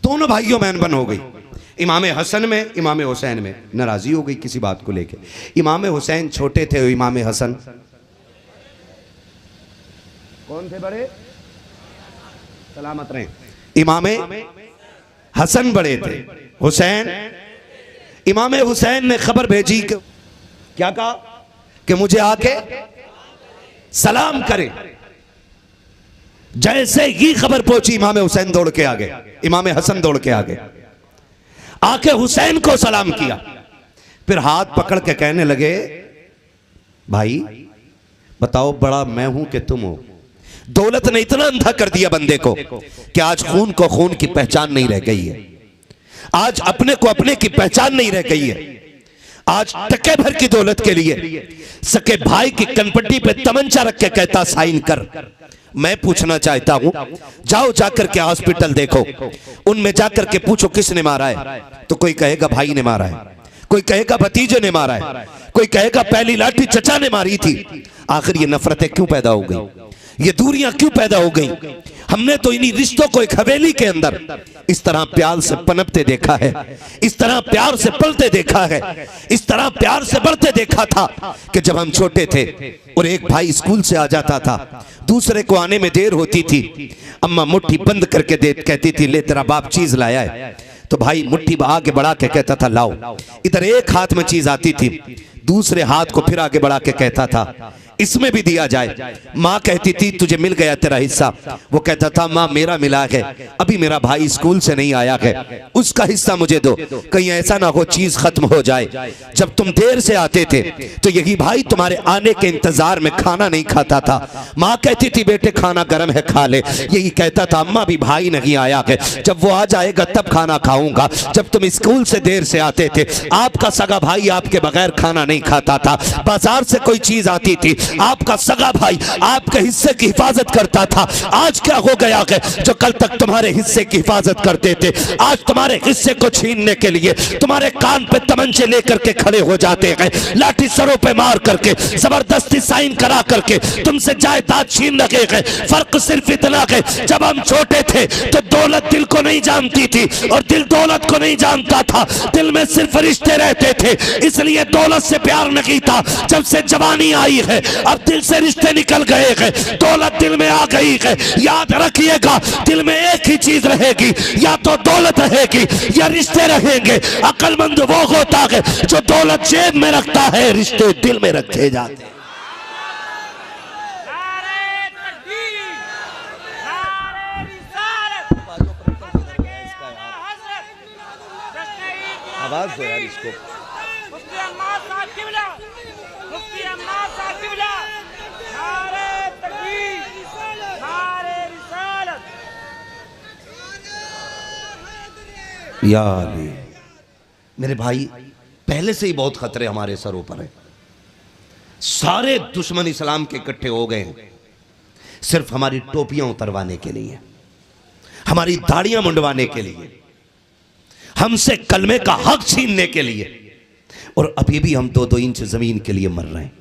दोनों भाइयों में अनबन हो गई। इमाम हसन में, इमाम हुसैन में नाराजी हो गई किसी बात को लेके। इमाम हुसैन छोटे थे, इमाम हसन कौन थे बड़े? सलामत रहे। इमाम हसन बड़े थे, हुसैन। इमाम हुसैन ने खबर भेजी कि क्या कहा कि मुझे आके सलाम करे। जैसे ही खबर पहुंची इमाम हुसैन दौड़ के आ गए, इमाम हसन दौड़ के आ गए, आके हुसैन को सलाम किया। फिर हाथ पकड़ के कहने लगे, भाई बताओ बड़ा मैं हूं कि तुम हो? दौलत ने इतना अंधा कर दिया बंदे को कि आज खून को खून की पहचान नहीं रह गई है, आज अपने को अपने की पहचान नहीं रह गई है। आज टके भर की दौलत के लिए सके भाई की कनपट्टी पे तमंचा रख के कहता साइन कर। मैं पूछना चाहता हूं, जाओ जाकर के हॉस्पिटल देखो, उनमें जाकर के पूछो किसने मारा है, तो कोई कहेगा भाई ने मारा है, कोई कहेगा भतीजे ने मारा है, कोई कहेगा पहली लाठी चचा ने मारी थी। आखिर ये नफरतें क्यों पैदा हो गई, ये दूरियां क्यों पैदा हो गई? हमने तो इन्हीं रिश्तों को एक हवेली के अंदर इस तरह प्यार से पनपते देखा है, इस तरह प्यार से पलते देखा है, इस तरह प्यार से बढ़ते देखा था कि जब हम छोटे थे और एक भाई स्कूल से आ जाता था, दूसरे को आने में देर होती थी, अम्मा मुट्ठी बंद करके कहती थी ले तेरा बाप चीज लाया है, तो भाई मुट्ठी आगे बढ़ा के कहता था लाओ। इधर एक हाथ में चीज आती थी, दूसरे हाथ को फिर आगे बढ़ा के कहता था इसमें भी दिया जाए। माँ कहती थी तुझे मिल गया तेरा हिस्सा, वो कहता था माँ मेरा मिला है, अभी मेरा भाई स्कूल से नहीं आया है, उसका हिस्सा मुझे दो, कहीं ऐसा ना हो चीज खत्म हो जाए। जब तुम देर से आते थे तो यही भाई तुम्हारे आने के इंतजार में खाना नहीं खाता था, माँ कहती थी बेटे खाना गर्म है खा ले, यही कहता था अम्मा भी भाई नहीं आया है, जब वो आ जाएगा तब खाना खाऊंगा। जब तुम स्कूल से देर से आते थे, आपका सगा भाई आपके बगैर खाना नहीं खाता था, बाजार से कोई चीज आती थी, आपका सगा भाई आपके हिस्से की हिफाजत करता था। आज क्या हो गया है, जो कल तक तुम्हारे हिस्से की हिफाजत करते थे, आज तुम्हारे हिस्से को छीनने के लिए तुम्हारे कान पे तमंचे लेकर के खड़े हो जाते हैं, लाठी सरों पे मार करके जबरदस्ती साइन करा करके तुमसे जायदाद छीन रहे हैं। फर्क सिर्फ इतना है, जब हम छोटे थे तो दौलत दिल को नहीं जानती थी और दिल दौलत को नहीं जानता था, दिल में सिर्फ रिश्ते रहते थे, इसलिए दौलत से प्यार नहीं था। जब से जवानी आई है अब दिल से रिश्ते निकल गए हैं, दौलत दिल में आ गई है। याद रखिएगा दिल में एक ही चीज रहेगी, या तो दौलत रहेगी या रिश्ते रहेंगे। अक्लमंद वो होता है जो दौलत जेब में रखता है, रिश्ते दिल में रखे जाते हैं। आवाज दो यार इसको। यार मेरे भाई पहले से ही बहुत खतरे हमारे सरों पर है, सारे दुश्मन इस्लाम के इकट्ठे हो गए हैं सिर्फ हमारी टोपियां उतरवाने के लिए, हमारी दाढ़ियां मुंडवाने के लिए, हमसे कलमे का हक छीनने के लिए, और अभी भी हम 2-2 इंच जमीन के लिए मर रहे हैं।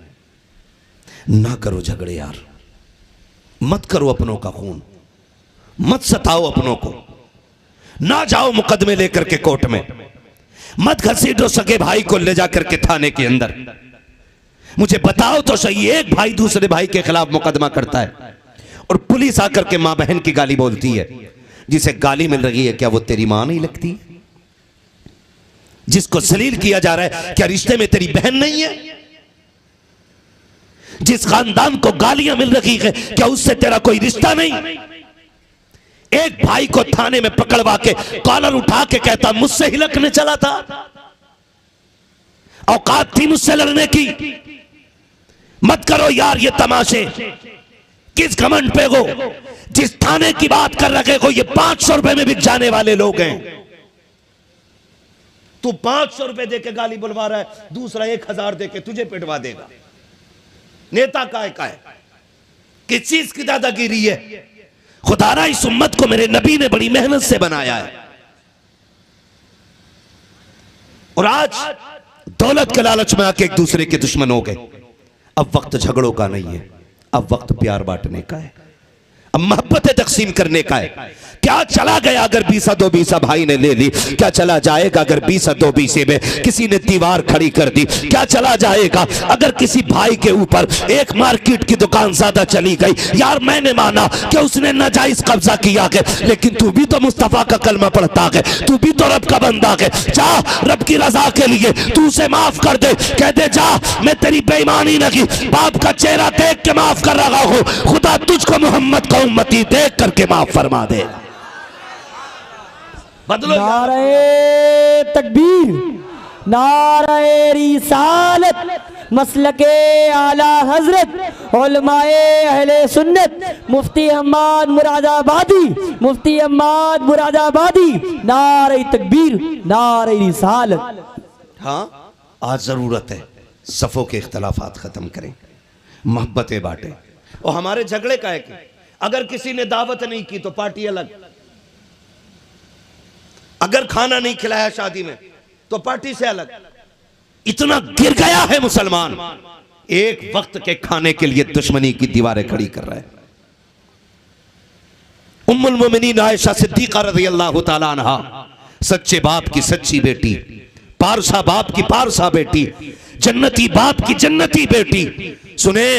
ना करो झगड़े यार, मत करो अपनों का खून, मत सताओ अपनों को, ना जाओ मुकदमे लेकर के कोर्ट में, मत घसीटो सके भाई को ले जाकर के थाने के अंदर। मुझे बताओ तो सही, एक भाई दूसरे भाई के खिलाफ मुकदमा करता है और पुलिस आकर के मां बहन की गाली बोलती है, जिसे गाली मिल रही है क्या वो तेरी मां नहीं लगती? जिसको जलील किया जा रहा है क्या रिश्ते में तेरी बहन नहीं है? जिस खानदान को गालियां मिल रही है क्या उससे तेरा कोई रिश्ता नहीं? एक भाई को थाने में पकड़वा के कॉलर उठा के कहता मुझसे हिलकने चला था, औकात थी मुझसे लड़ने की? मत करो यार ये तमाशे, किस घमंड पे हो? जिस थाने की बात कर रहे हो ये 500 रुपए में बिक जाने वाले लोग हैं। तू 500 रुपए देके गाली बुलवा रहा है, दूसरा 1000 देके तुझे पिटवा देगा। नेता का है किस चीज की दादागिरी है? खुदारा इस उम्मत को मेरे नबी ने बड़ी मेहनत से बनाया है, और आज दौलत के लालच में आके एक दूसरे के दुश्मन हो गए। अब वक्त झगड़ों का नहीं है, अब वक्त प्यार बांटने का है। अब मोहब्बतें तकसीम करने का है। क्या चला गया अगर बीसा दो बीसा भाई ने ले ली? क्या चला जाएगा अगर बीसा दो बीसे में किसी ने दीवार खड़ी कर दी? क्या चला जाएगा अगर किसी भाई के ऊपर एक मार्केट की दुकान ज्यादा चली गई? यार मैंने माना कि उसने नाजायज कब्जा किया है, लेकिन तू भी तो मुस्तफा का कलमा पढ़ता है, तू भी तो रब का बंदा है। जा रब की रजा के लिए तू उसे माफ कर दे, कह दे जा मैं तेरी बेईमानी नहीं, बाप का चेहरा देख के माफ कर रहा हूं, खुदा तुझको मोहम्मद का उम्मती देख करके माफ फरमा दे। बदलो। नारे तकबीर, नारे रिसालत, मसलके आला हजरत उलमाए अहले सुन्नत, मुफ्ती अहमद मुरादाबादी, मुफ्ती अहमद मुरादाबादी, नारे तकबीर, नारे रिसालत। हाँ, आज जरूरत है सफों के इख्तलाफात खत्म करें, मोहब्बतें बांटें। और हमारे झगड़े का है कि अगर किसी ने दावत नहीं की तो पार्टी अलग, अगर खाना नहीं खिलाया शादी में तो पार्टी से अलग। इतना गिर गया है मुसलमान, एक वक्त के खाने के लिए दुश्मनी की दीवारें खड़ी कर रहा है। उम्मुल मोमिनीन आयशा सिद्दीका रज़ियल्लाहु ताला अन्हा, सच्चे बाप की सच्ची बेटी, पारसा बाप की पारसा बेटी, जन्नती बाप की जन्नती बेटी, सुने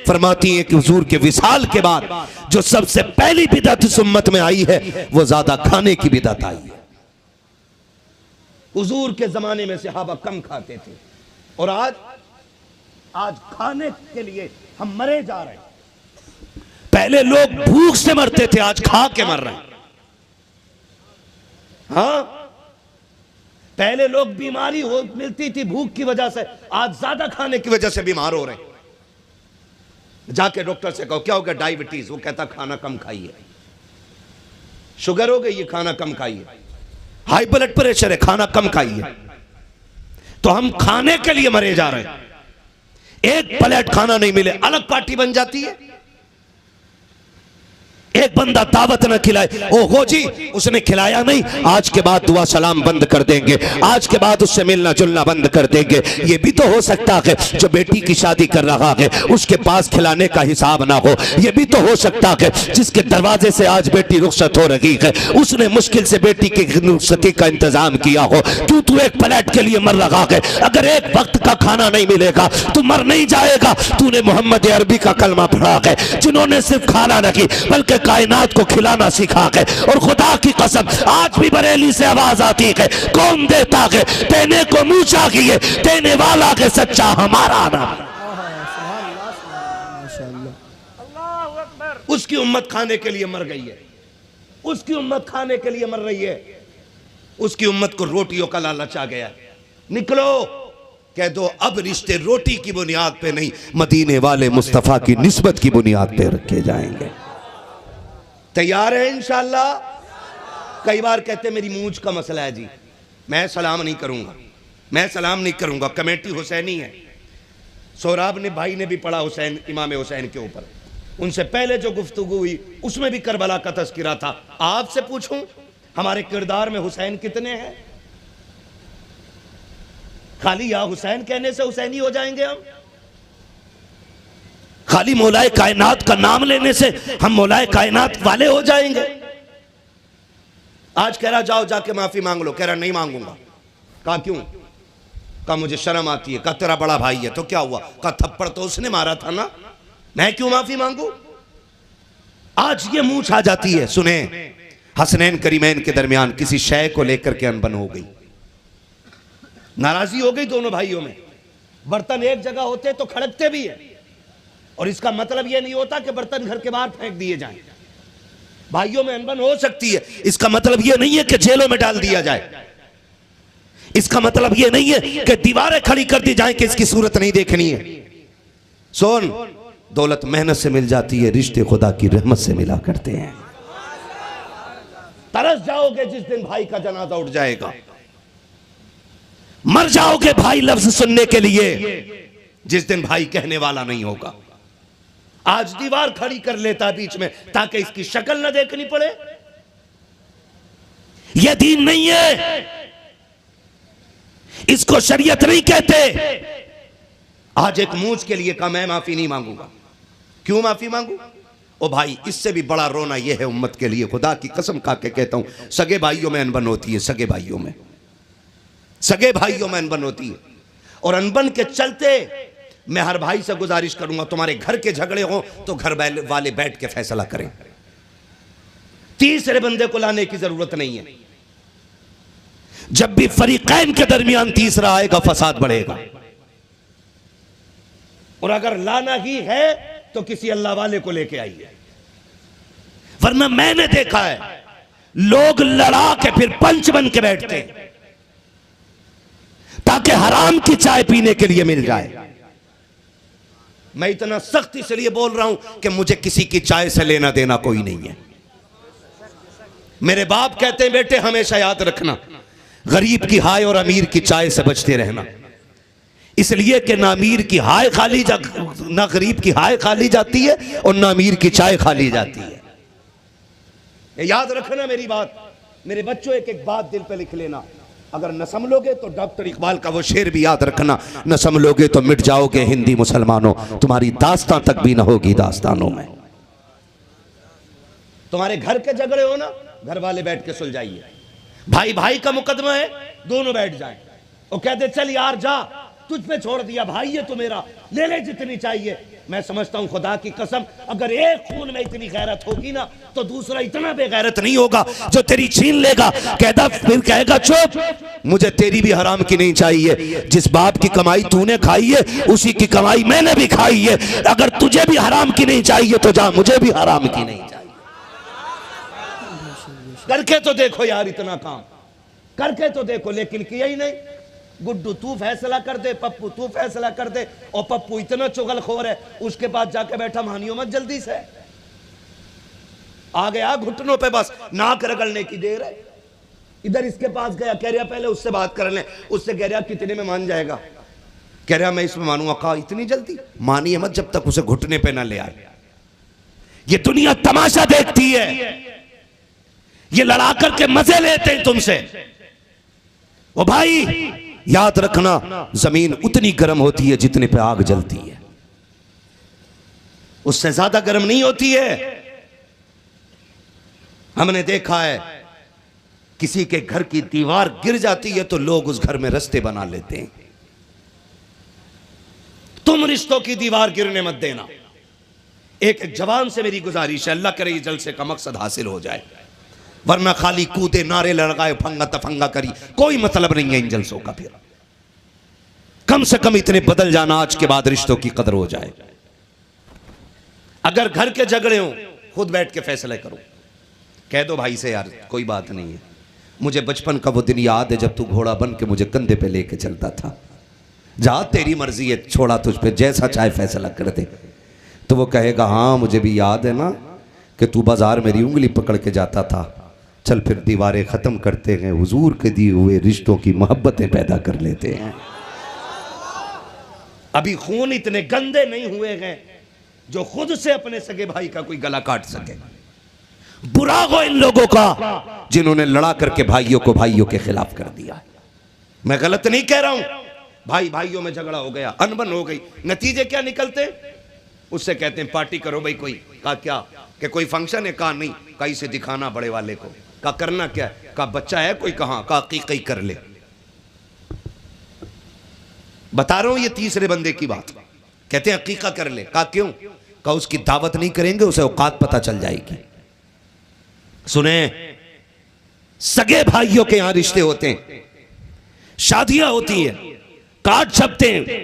फरमाती है कि हुजूर के विसाल के बाद जो सबसे पहली बिदअत इस उम्मत में आई है वो ज्यादा खाने की बिदअत आई है। हुजूर के जमाने में सहाबा कम खाते थे और आज खाने के लिए हम मरे जा रहे हैं। पहले लोग भूख से मरते थे, आज खा के मर रहे हैं। हाँ, पहले लोग बीमारी हो मिलती थी भूख की वजह से, आज ज्यादा खाने की वजह से बीमार हो रहे हैं। जाके डॉक्टर से कहो क्या हो गया, डायबिटीज, वो कहता खाना कम खाइए। शुगर हो गई, ये खाना कम खाइए। हाई ब्लड प्रेशर है, खाना कम खाइए। तो हम खाने के लिए मरे जा रहे हैं। एक प्लेट खाना नहीं मिले अलग पार्टी बन जाती है। एक बंदा दावत न खिलाए, ओहो जी उसने खिलाया नहीं, आज के बाद दुआ सलाम बंद कर देंगे, आज के बाद उससे मिलना जुलना बंद कर देंगे। ये भी तो हो सकता है जो बेटी की शादी कर रहा है उसके पास खिलाने का हिसाब ना हो। ये भी तो हो सकता है जिसके दरवाजे से आज बेटी रुखसत हो रही है उसने मुश्किल से बेटी की रुखसती का इंतजाम किया हो। क्यों तू एक प्लेट के लिए मर रहा है? अगर एक वक्त का खाना नहीं मिलेगा तू मर नहीं जाएगा। तूने मोहम्मद अरबी का कलमा पढ़ा है जिन्होंने सिर्फ खाना नहीं बल्कि कायनात को खिलाना सीखा है। और खुदा की कसम आज भी बरेली से आवाज आती है, कौन देता है देने को मुंह चाहिए, देने वाला के सच्चा हमारा नाम। उसकी उम्मत खाने के लिए मर गई है, उसकी उम्मत खाने के लिए मर रही है, उसकी उम्मत को रोटियों का लालच आ गया। निकलो, कह दो अब रिश्ते रोटी की बुनियाद पे नहीं मदीने वाले मुस्तफा की निस्बत की बुनियाद पे रखे जाएंगे। तैयार है इंशाअल्लाह? कई बार कहते मेरी मूंछ का मसला है जी, मैं सलाम नहीं करूंगा, मैं सलाम नहीं करूंगा। कमेटी हुसैनी है, सोहराब ने भाई ने भी पढ़ा हुसैन, इमाम हुसैन के ऊपर। उनसे पहले जो गुफ्तगू हुई उसमें भी करबला का तज़किरा था। आपसे पूछूं हमारे किरदार में हुसैन कितने हैं? खाली या हुसैन कहने से हुसैनी हो जाएंगे हम? खाली मौलाए कायनात का नाम लेने से हम मौलाए कायनात वाले हो जाएंगे? आज कह रहा जाओ जाके माफी मांग लो, कह रहा नहीं मांगूंगा। कहा क्यों? कहा मुझे शर्म आती है। कहा तेरा बड़ा भाई है तो क्या हुआ? कहा थप्पड़ तो उसने मारा था ना, मैं क्यों माफी मांगू? आज ये मूंछ आ जाती है। सुने, हसनैन करीमैन के दरमियान किसी शय को लेकर के अनबन हो गई, नाराजगी हो गई दोनों भाइयों में। बर्तन एक जगह होते तो खड़कते भी है, और इसका मतलब यह नहीं होता कि बर्तन घर के बाहर फेंक दिए जाएं। भाइयों में अनबन हो सकती है, इसका मतलब यह नहीं है कि जेलों में डाल दिया जाए। इसका मतलब यह नहीं है कि दीवारें खड़ी कर दी जाएं कि इसकी सूरत नहीं देखनी है। सोन, दौलत मेहनत से मिल जाती है, रिश्ते खुदा की रहमत से मिला करते हैं। तरस जाओगे जिस दिन भाई का जनाजा उठ जाएगा, मर जाओगे भाई लफ्ज सुनने के लिए जिस दिन भाई कहने वाला नहीं होगा। आज दीवार खड़ी कर लेता है बीच में ताकि इसकी शक्ल न देखनी पड़े। यह दीन नहीं है, इसको शरीयत नहीं कहते। आज एक मूंछ के लिए कहा मैं माफी नहीं मांगूंगा। क्यों माफी मांगू? ओ भाई, इससे भी बड़ा रोना यह है उम्मत के लिए, खुदा की कसम खा के कहता हूं, सगे भाइयों में अनबन होती है, सगे भाइयों में अनबन होती है। और अनबन के चलते मैं हर भाई से गुजारिश करूंगा, तुम्हारे घर के झगड़े हो तो घर वाले बैठ के फैसला करें, तीसरे बंदे को लाने की जरूरत नहीं है। जब भी फरीकैन के दरमियान तीसरा आएगा फसाद बढ़ेगा। और अगर लाना ही है तो किसी अल्लाह वाले को लेके आइए, वरना मैंने देखा है लोग लड़ा के फिर पंच बन के बैठते हैं ताकि हराम की चाय पीने के लिए मिल जाए। मैं इतना सख्त इसलिए बोल रहा हूं कि मुझे किसी की चाय से लेना देना कोई नहीं है। मेरे बाप कहते हैं बेटे हमेशा याद रखना, गरीब की हाय और अमीर की चाय से बचते रहना, इसलिए कि ना अमीर की हाय खाली ना गरीब की हाय खाली जाती है और ना अमीर की चाय खाली जाती है। ये याद रखना मेरी बात। मेरे बच्चों एक एक बात दिल पे लिख लेना, अगर न संभलोगे तो डॉक्टर इकबाल का वो शेर भी याद रखना, न संभलोगे तो मिट जाओगे हिंदी मुसलमानों, तुम्हारी दास्तां तक भी न होगी दास्तानों में। तुम्हारे घर के झगड़े हो ना, घर वाले बैठ के सुलझाइए। भाई भाई का मुकदमा है, दोनों बैठ जाए और कह दे चल यार जा, तुझ पे छोड़ दिया भाई, ये तो मेरा, ले ले जितनी चाहिए। मैं समझता हूं खुदा की कसम, अगर एक खून में इतनी गैरत होगी ना तो दूसरा इतना बेगैरत नहीं होगा जो तेरी छीन लेगा, कहता फिर कहेगा चुप, मुझे तेरी भी हराम की नहीं चाहिए, जिस बाप की कमाई तूने खाई है उसी की कमाई मैंने भी खाई है, अगर तुझे भी हराम की नहीं चाहिए तो जा, मुझे भी हराम की नहीं चाहिए। करके तो देखो यार, इतना काम करके तो देखो, लेकिन किया ही नहीं। गुड्डू तू फैसला कर दे, पप्पू तू फैसला कर दे, और पप्पू इतना चुगलखोर है उसके पास जाके बैठा, मानियो मत जल्दी से, आ गया घुटनों पे, बस नाक रगड़ने की देर है। इधर इसके पास गया, कह रहा पहले उससे बात कर ले, उससे कह रहा कितने में मान जाएगा, कह रहा मैं इसमें मानूंगा। कहा इतनी जल्दी, मानिए मत जब तक उसे घुटने पे ना ले आए। ये दुनिया तमाशा देखती है, ये लड़ा करके मजे लेते हैं तुमसे। ओ भाई याद रखना, जमीन उतनी गर्म होती है जितने पे आग जलती है, उससे ज्यादा गर्म नहीं होती है। हमने देखा है किसी के घर की दीवार गिर जाती है तो लोग उस घर में रास्ते बना लेते हैं। तुम रिश्तों की दीवार गिरने मत देना। एक जवान से मेरी गुजारिश है, अल्लाह करे ये जलसे का मकसद हासिल हो जाए, वरना खाली कूदे नारे लड़ाए फंगा तफंगा करी कोई मतलब नहीं है इन जलसों का। फिर कम से कम इतने बदल जाना आज के बाद रिश्तों की कदर हो जाए। अगर घर के झगड़े हो खुद बैठ के फैसले करो, कह दो भाई से यार कोई बात नहीं है, मुझे बचपन का वो दिन याद है जब तू घोड़ा बन के मुझे कंधे पे लेके चलता था, जा तेरी मर्जी है, छोड़ा तुझ पे, जैसा चाहे फैसला कर दे। तो वो कहेगा हाँ मुझे भी याद है ना कि तू बाजार मेरी उंगली पकड़ के जाता था, चल फिर दीवारें खत्म करते हैं, हुजूर के दिए हुए रिश्तों की मोहब्बतें पैदा कर लेते हैं। अभी खून इतने गंदे नहीं हुए हैं जो खुद से अपने सगे भाई का कोई गला काट सके। बुरा हो इन लोगों का जिन्होंने लड़ा करके भाइयों को भाइयों के खिलाफ कर दिया। मैं गलत नहीं कह रहा हूं, भाई भाइयों में झगड़ा हो गया, अनबन हो गई, नतीजे क्या निकलते, उससे कहते हैं पार्टी करो भाई कोई। कहा क्या कि कोई फंक्शन है, कहा नहीं, कहीं से दिखाना बड़े वाले को। कहा करना क्या है, कहा बच्चा है कोई, कहाँ, कहा अकीक़ा कर ले। बता रहा हूं ये तीसरे बंदे की बात, कहते हैं अकीक़ा कर ले। कहा क्यों, कहा उसकी दावत नहीं करेंगे, उसे औकात पता चल जाएगी। सुने, सगे भाइयों के यहां रिश्ते होते हैं, शादियां होती हैं, कार्ड छपते हैं,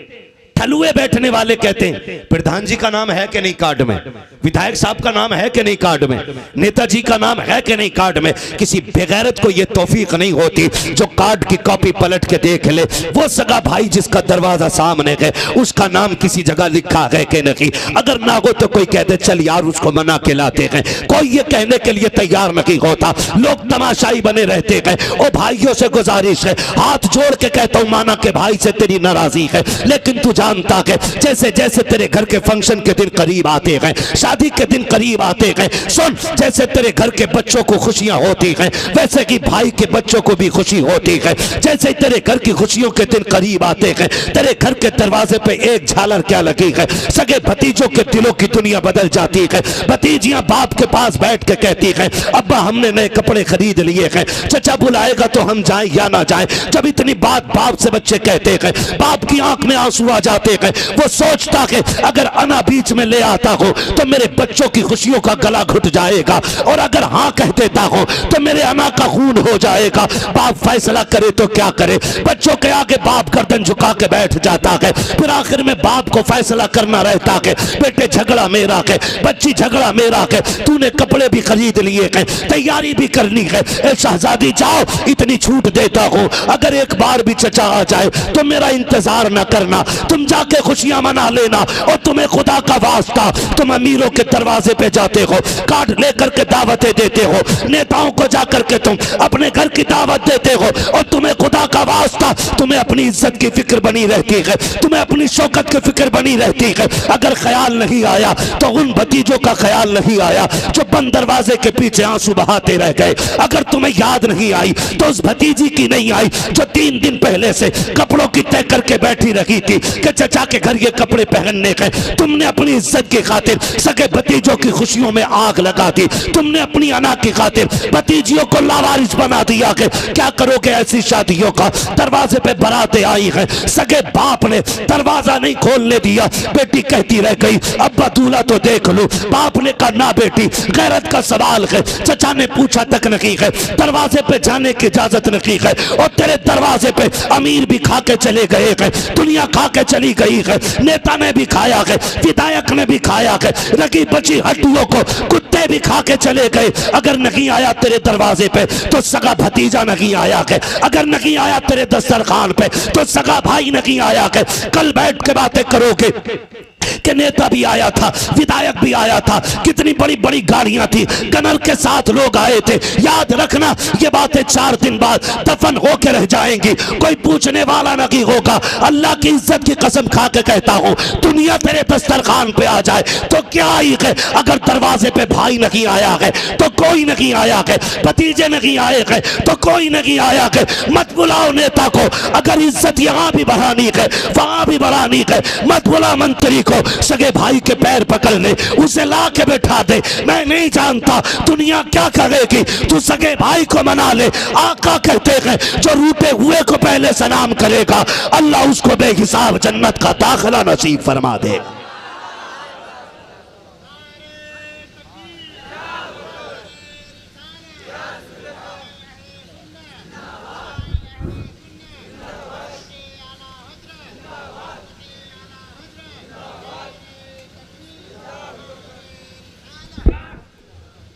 ठलुए बैठने वाले कहते हैं प्रधान जी का नाम है कि नहीं कार्ड में, विधायक साहब का नाम है कि नहीं कार्ड में, नेताजी का नाम है कि नहीं कार्ड में। किसी बेगैरत को यह तौफीक नहीं होती जो कार्ड की कॉपी पलट के देख ले, वो सगा भाई जिसका दरवाजा सामने है उसका नाम किसी जगह लिखा है कि नहीं। अगर ना हो तो कोई कहते चल यार उसको मना के लाते हैं, कोई ये कहने के लिए तैयार नहीं होता, लोग तमाशाई बने रहते हैं। ओ भाइयों से गुजारिश है, हाथ जोड़ के कहता हूं माना के भाई से तेरी नाराजगी है, लेकिन तू जा जानता कि जैसे जैसे तेरे घर के फंक्शन के दिन करीब आते गए, शादी के दिन करीब आते गए, सुन, जैसे तेरे घर के बच्चों को खुशियां होती हैं वैसे कि भाई के बच्चों को भी खुशी होती है। जैसे तेरे घर की खुशियों के दिन करीब आते हैं, तेरे घर के दरवाजे पे एक झालर क्या लगी है, सगे भतीजों के दिलों की दुनिया बदल जाती है। भतीजियां बाप के पास बैठ के कहती है, अब्बा हमने नए कपड़े खरीद लिए हैं, चचा बुलाएगा तो हम जाएं या ना जाएं। जब इतनी बात बाप से बच्चे कहते हैं, बाप की आंख में आंसू आ जाते हैं। वो सोचता है अगर अना बीच में ले आता हो तो मेरे बच्चों की खुशियों का गला घुट जाएगा, और अगर हाँ कह देता हो तो मेरे अना का खून हो जाएगा। बाप फैसला करे तो क्या करे, बच्चों के आगे बाप गर्दन झुका के बैठ जाता है। फिर आखिर में बाप को फैसला करना रहता है, बेटे झगड़ा मेरा है, बच्ची झगड़ा मेरा है, तूने कपड़े भी खरीद लिए हैं, तैयारी भी करनी है, ए शहजादी जाओ इतनी छूट देता हूं, अगर एक बार भी चचा आ जाए तो मेरा इंतजार न करना, तुम जाके खुशियां मना लेना। और तुम्हें खुदा का वास्ता, तुम अमीरों के दरवाजे पे जाते हो, कार्ड लेकर के दावतें देते हो, नेताओं को जाकर के तुम अपने घर की दावत देते हो, और तुम्हें खुदा का वास्ता, तुम्हें अपनी इज्जत की फिक्र बनी रहती है, तुम्हें अपनी शौकत की फिक्र बनी रहती है। अगर ख्याल नहीं आया तो उन भतीजों का ख्याल नहीं आया जो बंद दरवाजे के पीछे आंसू बहाते रह गए। अगर तुम्हें याद नहीं आई तो उस भतीजी की नहीं आई जो 3 दिन पहले से कपड़ों की तय करके बैठी रही थी कि चचा के घर ये कपड़े पहनने के। तुमने अपनी इज्जत की खातिर सगे भतीजों की खुशियों में आग लगा दी, तुमने अपनी अना की खातिर भतीजियों को लावारिस बना दिया। कि क्या करोगे ऐसी शादियों का, दरवाजे पे बरातें आई हैं, सगे बाप ने दरवाजा नहीं खोलने दिया, बेटी कहती रह गई अब्बा दूल्हा तो देख लो। बाप ने कहा ना बेटी, गैरत का सवाल है। चचा ने पूछा तक नहीं है, दरवाजे पे जाने की इजाजत नहीं है, और तेरे दरवाजे पे अमीर भी खा के चले गए हैं, दुनिया खा के चली गई है, नेता ने भी खाया है, विधायक ने भी खाया है, रगी बची हड्डियों को कुत्ते भी खा के चले गए। अगर नहीं आया तेरे दरवाजे पे तो सगा भतीजा नहीं आया है, अगर नहीं आया तेरे दस्तरखान पे तो सगा भाई नहीं आया है। कल बैठ के बातें करोगे कि नेता भी आया था, विधायक भी आया था, कितनी बड़ी बड़ी गाड़ियां थी, गनर के साथ लोग आए थे। याद रखना ये बातें 4 दिन बाद दफन होकर रह जाएंगी, कोई पूछने वाला नहीं होगा। अल्लाह की इज्जत की कसम खा के कहता हूं, दुनिया तेरे दस्तरखान पे आ जाए तो क्या आई है, अगर दरवाजे पे भाई नहीं आया है तो कोई नहीं आया है, भतीजे नहीं आए हैं तो कोई नहीं आया है। मत बुलाओ नेता को, अगर इज्जत यहां भी बढ़ानी है वहां भी बढ़ानी है। मत बुला मंत्री को, सगे भाई के पैर पकड़ ले, उसे ला के बैठा दे। मैं नहीं जानता दुनिया क्या करेगी, तू सगे भाई को मना ले। आका कहते हैं जो रूठे हुए को पहले सलाम करेगा अल्लाह उसको बेहिसाब जन्नत का दाखिला नसीब फरमा दे।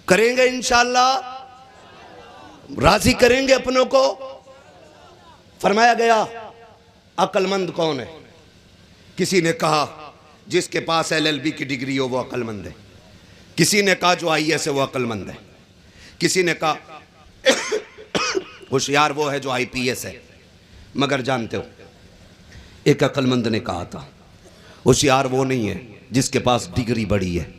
करेंगे इंशाअल्लाह, राजी करेंगे अपनों को। फरमाया गया अक्लमंद कौन है, किसी ने कहा जिसके पास LLB की डिग्री हो वो अक्लमंद है, किसी ने कहा जो IAS है वो अक्लमंद है, किसी ने कहा होशियार वो है जो IPS है। मगर जानते हो एक अक्लमंद ने कहा था होशियार वो नहीं है जिसके पास डिग्री बड़ी है,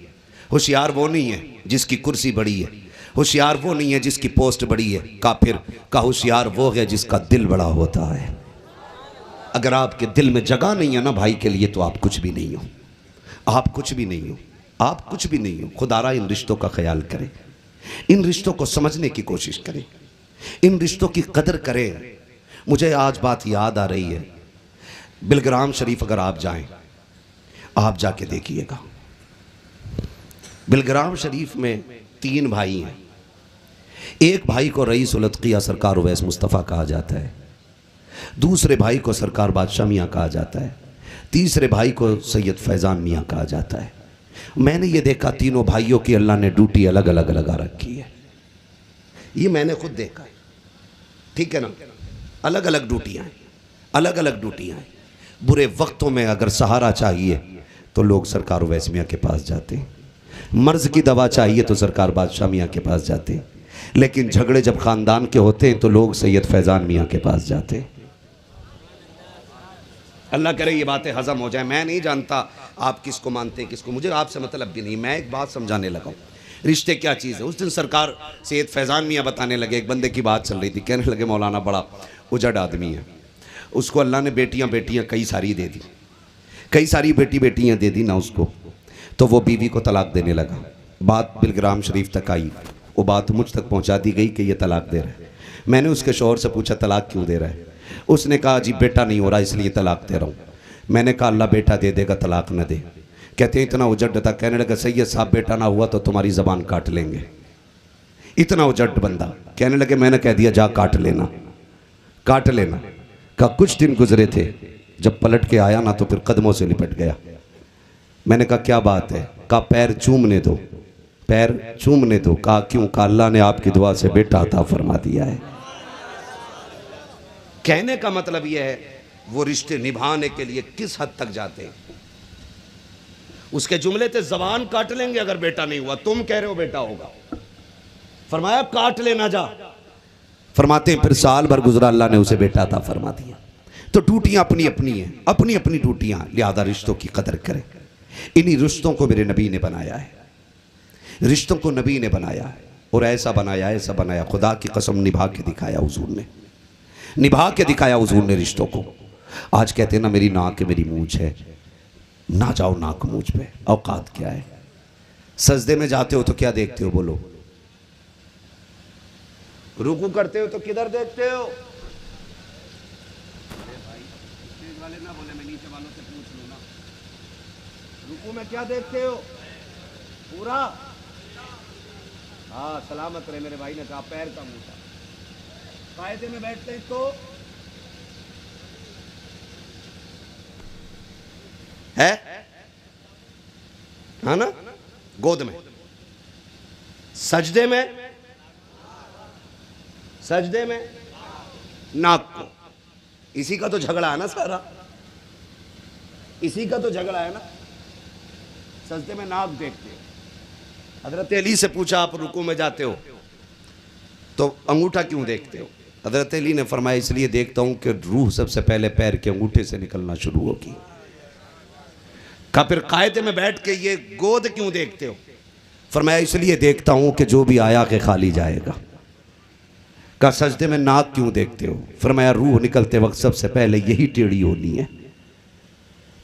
होशियार वो नहीं है जिसकी कुर्सी बड़ी है, होशियार वो नहीं है जिसकी पोस्ट बड़ी है। काफिर का होशियार वो है जिसका दिल बड़ा होता है। अगर आपके दिल में जगह नहीं है ना भाई के लिए तो आप कुछ भी नहीं हो, आप कुछ भी नहीं हो, आप कुछ भी नहीं हो। खुदारा इन रिश्तों का ख्याल करें, इन रिश्तों को समझने की कोशिश करें, इन रिश्तों की कदर करें। मुझे आज बात याद आ रही है, बिलग्राम शरीफ अगर आप जाएं, आप जाके देखिएगा। बिलग्राम शरीफ में 3 भाई हैं। एक भाई को रईस उल अत्किया सरकार उवैस मुस्तफ़ा कहा जाता है, दूसरे भाई को सरकार बादशाह मियाँ कहा जाता है, तीसरे भाई को सैयद फैज़ान मियाँ कहा जाता है। मैंने ये देखा तीनों भाइयों की अल्लाह ने ड्यूटी अलग अलग लगा रखी है, ये मैंने खुद देखा है, ठीक है ना। अलग अलग ड्यूटियाँ हैं, अलग अलग ड्यूटियाँ हैं। बुरे वक्तों में अगर सहारा चाहिए तो लोग सरकार उवैस मियाँ के पास जाते हैं, मर्ज की दवा चाहिए तो सरकार बादशाह मियाँ के पास जाते हैं, लेकिन झगड़े जब ख़ानदान के होते हैं तो लोग सैयद फैज़ान मियाँ के पास जाते हैं। अल्लाह करे ये बातें हजम हो जाए। मैं नहीं जानता आप किसको मानते हैं किसको, मुझे आपसे मतलब भी नहीं। मैं एक बात समझाने लगा हूँ, रिश्ते क्या चीज़ है। उस दिन सरकार सैयद फैज़ान मियाँ बताने लगे, एक बंदे की बात चल रही थी, कहने लगे मौलाना बड़ा उजड़ आदमी है, उसको अल्लाह ने बेटियाँ बेटियाँ कई सारी दे दी, कई सारी बेटियाँ दे दी ना उसको, तो वो बीवी को तलाक देने लगा। बात बिलग्राम शरीफ तक आई, वो बात मुझ तक पहुँचा दी गई कि ये तलाक दे रहा है। मैंने उसके शौहर से पूछा तलाक क्यों दे रहा है, उसने कहा जी बेटा नहीं हो रहा इसलिए तलाक दे रहा हूँ। मैंने कहा अल्लाह बेटा दे देगा तलाक न दे। कहते हैं इतना उजड़ था, कहने लगा सैयद साहब बेटा ना हुआ तो तुम्हारी ज़बान काट लेंगे। इतना उजड़ बंदा, कहने लगे मैंने कह दिया जा काट लेना, काट लेना। कहा कुछ दिन गुजरे थे, जब पलट के आया ना तो फिर कदमों से लिपट गया। मैंने कहा क्या बात है, कहा पैर चूमने दो, पैर चूमने दो। कहा क्यों, कहा अल्लाह ने आपकी दुआ से बेटा अता फरमा दिया है। कहने का मतलब यह है वो रिश्ते निभाने के लिए किस हद तक जाते हैं। उसके जुमले थे ज़बान काट लेंगे अगर बेटा नहीं हुआ, तुम कह रहे हो बेटा होगा, फरमाया काट लेना जा। फरमाते हैं फिर साल भर गुजरा, अल्लाह ने उसे बेटा अता फरमा दिया। तो टूटियां अपनी अपनी हैं, अपनी अपनी टूटियां, लिहाजा रिश्तों की कदर करें। इन्हीं रिश्तों को मेरे नबी ने बनाया है, रिश्तों को नबी ने बनाया है, और ऐसा बनाया ऐसा बनाया, खुदा की कसम निभा के दिखाया हुजूर ने, निभा के दिखाया हुजूर ने रिश्तों को। आज कहते हैं ना मेरी नाक है मेरी मूंछ है, ना जाओ नाक मूंछ पे, औकात क्या है। सजदे में जाते हो तो क्या देखते हो, बोलो। रुकू करते हो तो किधर देखते हो। वाले ना बोले, मैं नीचे वालों से पूछ लूं ना। रुकू में क्या देखते हो, पूरा। हाँ सलामत रहे, मेरे भाई ने कहा पैर का मूसा। कायदे में बैठते हैं तो है हाँ ना, गोद में। सजदे में, सजदे में नाक को। इसी का तो झगड़ा है ना सारा, इसी का तो झगड़ा है ना। सजदे में नाक देखते हो। हजरत अली से पूछा आप रुकू में जाते हो तो अंगूठा क्यों देखते हो। हजरत अली ने फरमाया इसलिए देखता हूं कि रूह सबसे पहले पैर के अंगूठे से निकलना शुरू होगी। कहा फिर कायदे में बैठ के ये गोद क्यों देखते हो। फरमाया इसलिए देखता हूं कि जो भी आया के खाली जाएगा। कहा सजदे में नाक क्यों देखते हो। फरमाया रूह निकलते वक्त सबसे पहले यही टेढ़ी होनी है,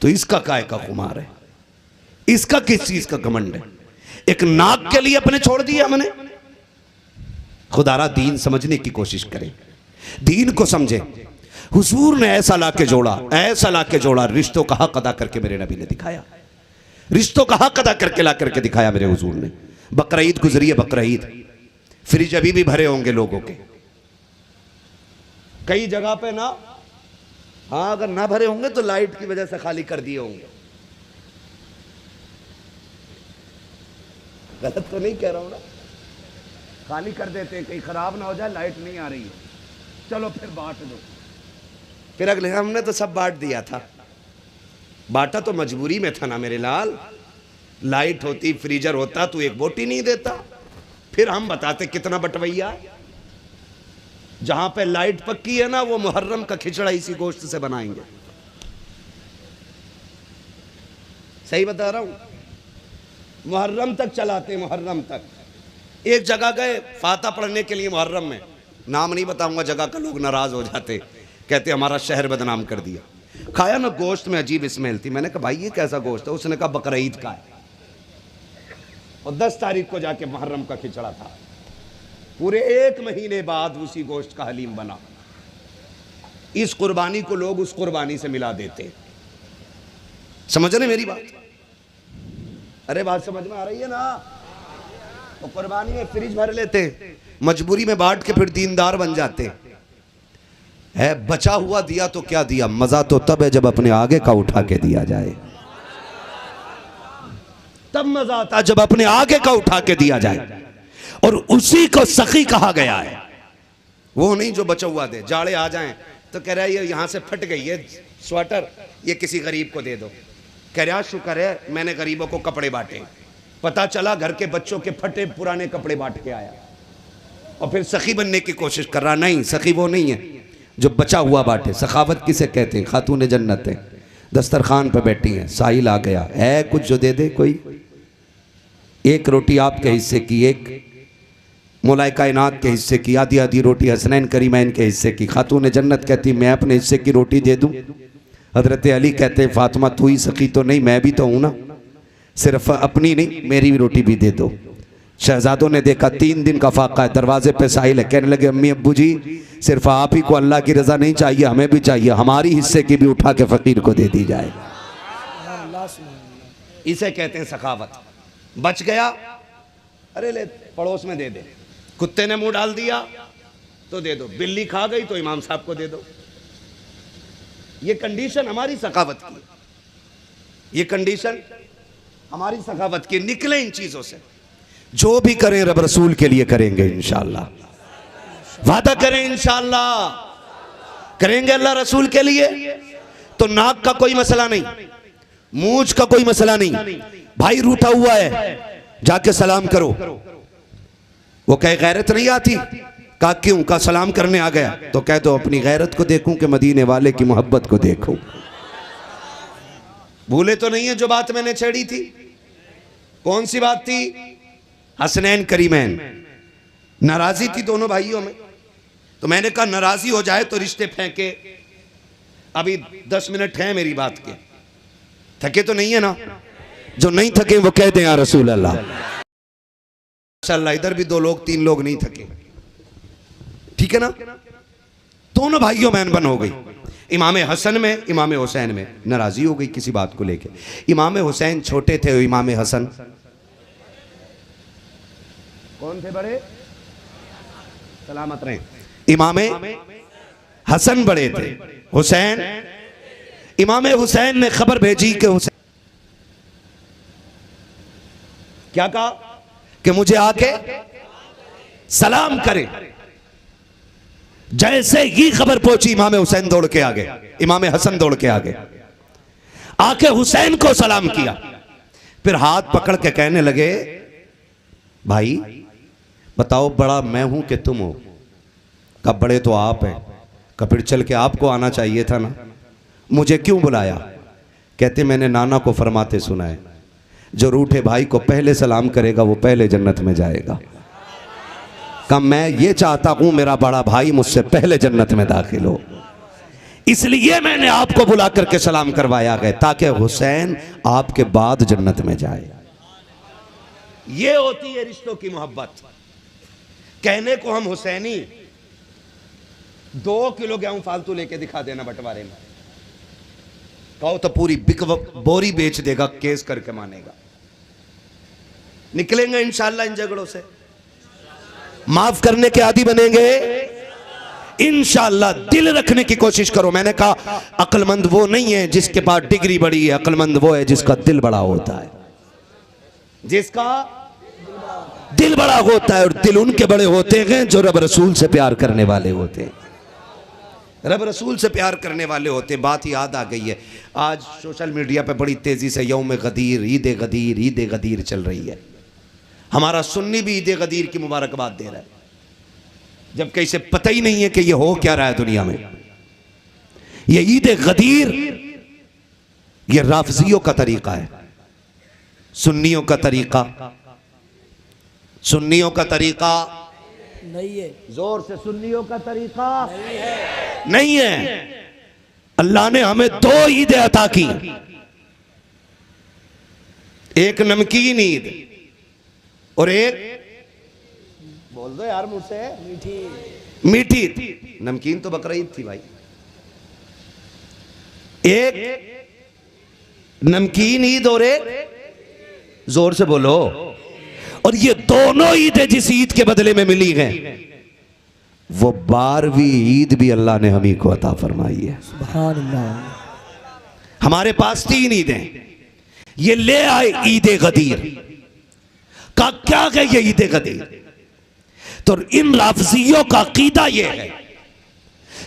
तो इसका काय का खुमार है, इसका किस चीज का घमंड है। एक नाक के लिए अपने छोड़ दिया हमने। खुदारा दीन समझने की कोशिश करें, दीन को समझे। हुजूर ने ऐसा ला के जोड़ा, ऐसा ला के जोड़ा, रिश्तों का हक अदा करके मेरे नबी ने दिखाया, रिश्तों का हक अदा करके ला करके दिखाया मेरे हुजूर ने। बकरा ईद गुजरी है, बकरा ईद, फ्रिज अभी भी भरे होंगे लोगों के, कई जगह पे ना। हाँ अगर ना भरे होंगे तो लाइट की वजह से खाली कर दिए होंगे। गलत तो नहीं कह रहा हूं ना, खाली कर देते हैं कहीं खराब ना हो जाए, लाइट नहीं आ रही है, चलो फिर बांट दो। फिर अगले हमने तो सब बांट दिया था, बांटा तो मजबूरी में था ना मेरे लाल। लाइट होती, फ्रीजर होता, तू एक बोटी नहीं देता, फिर हम बताते कितना बटवैया। जहां पे लाइट पक्की है ना, वो मुहर्रम का खिचड़ा इसी गोश्त से बनाएंगे। सही बता रहा हूं, मुहर्रम तक चलाते, मुहर्रम तक। एक जगह गए फाता पढ़ने के लिए मुहर्रम में, नाम नहीं बताऊंगा जगह का, लोग नाराज हो जाते, कहते हमारा शहर बदनाम कर दिया। खाया ना, गोश्त में अजीब स्मेल थी। मैंने कहा भाई ये कैसा गोश्त है। उसने कहा बकरा ईद का है, और 10 तारीख को जाके मुहर्रम का खिचड़ा था। पूरे 1 महीने बाद उसी गोश्त का हलीम बना। इस कुर्बानी को लोग उस कुर्बानी से मिला देते। समझ रहे मेरी बात। अरे बात समझ में आ रही है ना। तो कुर्बानी में फ्रिज भर लेते, मजबूरी में बांट के फिर दीनदार बन जाते है। बचा हुआ दिया तो क्या दिया, मजा तो तब है जब अपने आगे का उठा के दिया जाए, तब मजा आता जब अपने आगे का उठा के दिया जाए। और उसी को सखी कहा गया है, वो नहीं जो बचा हुआ दे। जाड़े आ जाएं तो कह रहा है ये यहां से फट गई है स्वेटर, ये किसी गरीब को दे दो। कह रहा शुक्र है मैंने गरीबों को कपड़े बांटे। पता चला घर के बच्चों के फटे पुराने कपड़े बांट के आया, और फिर सखी बनने की कोशिश कर रहा। नहीं, सखी वो नहीं है जो बचा हुआ बांटे। सखावत किसे कहते हैं, खातून जन्नत है। दस्तरखान पे बैठी हैं, साहिल आ गया है कुछ जो दे दे कोई। एक रोटी आपके हिस्से की, एक मौलाए कायनात के हिस्से की, आधी आधी रोटी हसनैन करीमैन के हिस्से की। खातून जन्नत कहती मैं अपने हिस्से की रोटी दे दूं। हजरत अली कहते फातिमा तू ही सखी तो नहीं, मैं भी तो हूं ना, सिर्फ अपनी नहीं मेरी भी रोटी भी दे दो। शहजादों ने देखा 3 दिन का फाका है, दरवाजे पे साहिल है। कहने लगे अम्मी अब्बू जी सिर्फ आप ही को अल्लाह की रजा नहीं चाहिए, हमें भी चाहिए, हमारी हिस्से की भी उठा के फकीर को दे दी जाए। इसे कहते हैं सखावत। बच गया, अरे ले पड़ोस में दे दे, कुत्ते ने मुंह डाल दिया तो दे दो, बिल्ली खा गई तो इमाम साहब को दे दो। ये कंडीशन हमारी सखावत की, ये कंडीशन हमारी सखावत की। निकले इन चीजों से, जो भी करें रब रसूल के लिए करेंगे इंशाअल्लाह, वादा करें इंशाअल्लाह करेंगे अल्लाह रसूल के लिए। तो नाक का कोई मसला नहीं, मूंछ का कोई मसला नहीं। भाई रूठा हुआ है जाके सलाम करो। वो कहे गैरत नहीं आती, कहा क्यों, कहा सलाम करने आ गया। तो कह दो अपनी गैरत को देखूं कि मदीने वाले की मोहब्बत को देखूं। भूले तो नहीं है जो बात मैंने छेड़ी थी? कौन सी बात थी? हसनैन करीमैन, नाराजी थी दोनों भाइयों में। तो मैंने कहा नाराजी हो जाए तो रिश्ते फेंके। अभी 10 मिनट हैं मेरी बात के, थके तो नहीं है ना? जो नहीं थके वो कह दें या रसूल अल्लाह। माशाअल्लाह इधर भी 2 लोग 3 लोग नहीं थके, ठीक है ना? दोनों भाइयों में अनबन हो गई। इमाम हसन में, इमाम हुसैन में नाराजी हो गई किसी बात को लेके। इमाम हुसैन छोटे थे, इमाम हसन कौन थे बड़े? सलामत रहे। इमाम हसन बड़े थे, हुसैन। इमाम हुसैन ने खबर भेजी कि हुसैन क्या कहा कि मुझे आके सलाम करे। जैसे ही खबर पहुंची इमाम हुसैन दौड़ के आ गए, इमाम हसन दौड़ के आ गए, आके हुसैन को सलाम किया। फिर हाथ पकड़ के कहने लगे भाई बताओ बड़ा मैं हूं कि तुम हो? कब बड़े तो आप हैं। कब फिर चल के आपको आना चाहिए था ना, मुझे क्यों बुलाया? कहते मैंने नाना को फरमाते सुना है जो रूठे भाई को पहले सलाम करेगा वो पहले जन्नत में जाएगा। कब मैं ये चाहता हूं मेरा बड़ा भाई मुझसे पहले जन्नत में दाखिल हो, इसलिए मैंने आपको बुला करके सलाम करवाया गया ताकि हुसैन आपके बाद जन्नत में जाए। ये होती है रिश्तों की मोहब्बत। कहने को हम हुसैनी, 2 किलो गेहूं फालतू लेके दिखा देना बंटवारे में, कहो तो पूरी बोरी बेच देगा, केस करके मानेगा। निकलेंगे इंशाअल्लाह इन झगड़ों से, माफ करने के आदी बनेंगे इंशाअल्लाह। दिल रखने की कोशिश करो। मैंने कहा अक्लमंद वो नहीं है जिसके पास डिग्री बड़ी है, अक्लमंद वो है जिसका दिल बड़ा होता है, जिसका दिल बड़ा होता है। और दिल उनके बड़े होते हैं जो रब रसूल से प्यार करने वाले होते हैं, रब रसूल से प्यार करने वाले होते हैं। बात याद आ गई है, आज सोशल मीडिया पे बड़ी तेजी से यौम गदीर, ईद गदीर, ईद गदीर चल रही है। हमारा सुन्नी भी ईद गदीर की मुबारकबाद दे रहा है, जबकि इसे पता ही नहीं है कि ये हो क्या रहा है दुनिया में। ये ईद गदीर ये राफजियों का तरीका है, सुन्नियों का तरीका, सुन्नियों का तरीका नहीं है। जोर से, सुन्नियों का तरीका नहीं है। अल्लाह ने हमें 2 ईदें अता की, एक नमकीन ईद और एक, बोल दो यार मुझसे, मीठी ईद। नमकीन तो बकरा ईद थी भाई। एक नमकीन ईद और एक, जोर से बोलो। और ये दोनों ईदें जिस ईद के बदले में मिली हैं वो 12वीं ईद भी अल्लाह ने हम ही को अता फरमाई है। सुभान अल्लाह। हमारे पास 3 ईदें, ये ले आए ईद गदीर का। क्या है ये ईद गदीर? तो इन लाफजियों का अकीदा ये है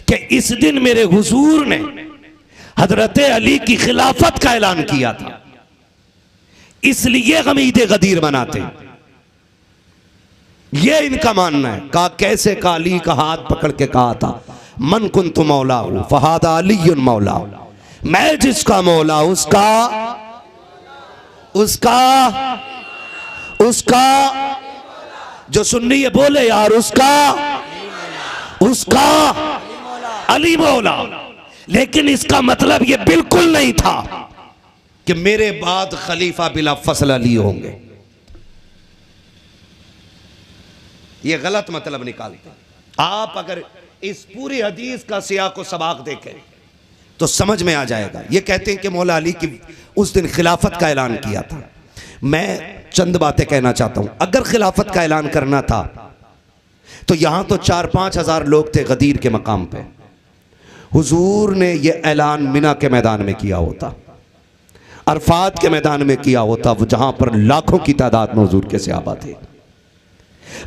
कि इस दिन मेरे हुजूर ने हजरत अली की खिलाफत का ऐलान किया था, इसलिए हम ईद गदीर मनाते हैं। ये इनका मानना है। कहा कैसे? का अली का हाथ पकड़ के कहा था मन कुन्तु मौला फहादा अली मौला, मैं जिसका मौला उसका उसका उसका जो सुन्नी है बोले यार उसका उसका अली मौला। लेकिन इसका मतलब यह बिल्कुल नहीं था कि मेरे बाद खलीफा बिला फसल अली होंगे। यह गलत मतलब निकालते। आप अगर इस पूरी हदीस का सियाक व सबाक देखें तो समझ में आ जाएगा। ये कहते हैं कि मौला अली की उस दिन खिलाफत का ऐलान किया था। मैं चंद बातें कहना चाहता हूं। अगर खिलाफत का ऐलान करना था तो यहां तो 4-5 हजार लोग थे गदीर के मकाम पे। हुजूर ने यह ऐलान मिना के मैदान में किया होता, अरफात के मैदान में किया होता, जहां पर लाखों की तादाद में हुजूर के सहाबा थे।